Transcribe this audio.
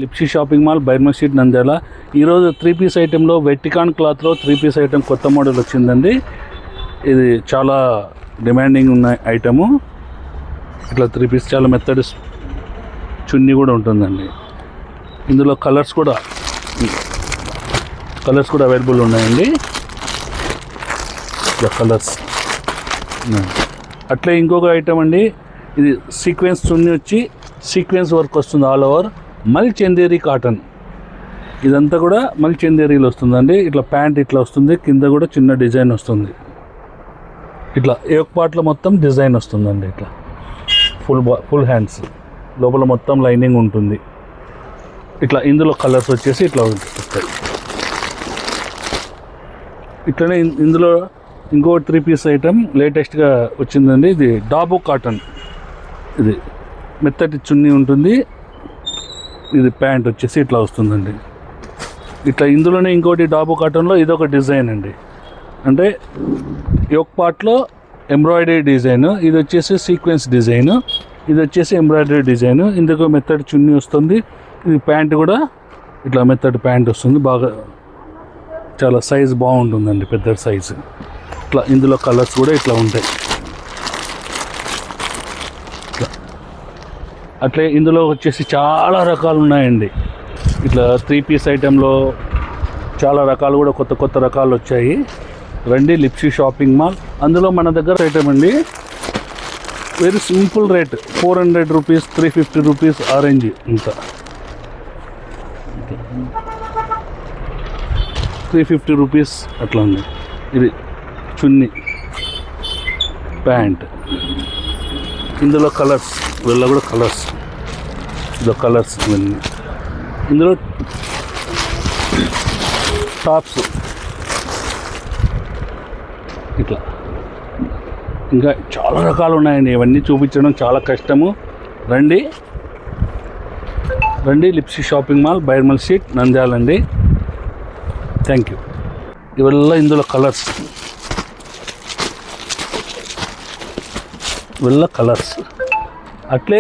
లిప్సీ shopping mall Byrmal street Nandyal. ఈరోజు 3 piece ఐటెంలో వెట్టికాన్ క్లాత్లో 3 piece item కొత్త మోడల్ వచ్చిందండి. ఇది చాలా డిమాండింగ్ ఉన్న ఐటము. ఇట్లా 3 పీస్ చాలా మెత్తడి చున్నీ కూడా ఉంటుందండి. ఇందులో కలర్స్ కూడా అవైలబుల్ ఉన్నాయండి. కలర్స్ అట్లే ఇంకొక ఐటమ్ అండి. ఇది సీక్వెన్స్ చున్నీ వచ్చి సీక్వెన్స్ వర్క్ వస్తుంది ఆల్ ఓవర్. మల్ చందేరి కాటన్, ఇదంతా కూడా మల్ చందేరీలో వస్తుందండి. ఇట్లా ప్యాంట్ ఇట్లా వస్తుంది, కింద కూడా చిన్న డిజైన్ వస్తుంది. ఇట్లా ఏక్ పార్ట్లో మొత్తం డిజైన్ వస్తుందండి. ఇట్లా ఫుల్ హ్యాండ్స్, లోపల మొత్తం లైనింగ్ ఉంటుంది. ఇట్లా ఇందులో కలర్స్ వచ్చేసి ఇట్లా వస్తాయి. ఇట్లనే ఇందులో ఇంకో 3 పీస్ ఐటమ్ లేటెస్ట్గా వచ్చిందండి. ఇది డాబో కాటన్, ఇది మెత్తటి చున్నీ ఉంటుంది. ఇది ప్యాంట్ వచ్చేసి ఇట్లా వస్తుందండి. ఇట్లా ఇందులోనే ఇంకోటి డాబో కాటన్లో ఇదొక డిజైన్ అండి. అంటే యోక్ పార్ట్లో ఎంబ్రాయిడరీ డిజైన్, ఇది వచ్చేసి సీక్వెన్స్ డిజైన్, ఇది వచ్చేసి ఎంబ్రాయిడరీ డిజైన్. ఇందుకు మెత్తటి చున్నీ వస్తుంది. ఇది ప్యాంట్ కూడా ఇట్లా మెత్తటి ప్యాంట్ వస్తుంది. బాగా చాలా సైజ్ బాగుంటుందండి, పెద్ద సైజు. ఇట్లా ఇందులో కలర్స్ కూడా ఇట్లా ఉంటాయి. అట్లే ఇందులో వచ్చేసి చాలా రకాలు ఉన్నాయండి. ఇట్లా 3 పీస్ ఐటెంలో చాలా రకాలు కూడా కొత్త రకాలు వచ్చాయి. రండి లిప్సీ షాపింగ్ మాల్. అందులో మన దగ్గర ఐటమ్ అండి very simple rate, 400 rupees, 350 rupees orange. ఇంత 350 రూపీస్ అట్లా ఉంది. ఇది చున్నీ, ప్యాంట్. ఇందులో కలర్స్, వీళ్ళ కూడా కలర్స్, ఇదో కలర్స్ ఇవన్నీ. ఇందులో టాప్స్ ఇట్లా ఇంకా చాలా రకాలు ఉన్నాయండి. ఇవన్నీ చూపించడం చాలా కష్టము. రండి Lipsy shopping mall Byrmal street Nandyal అండి. Thank you. ఇవల్ల ఇందులో కలర్స్, అట్లే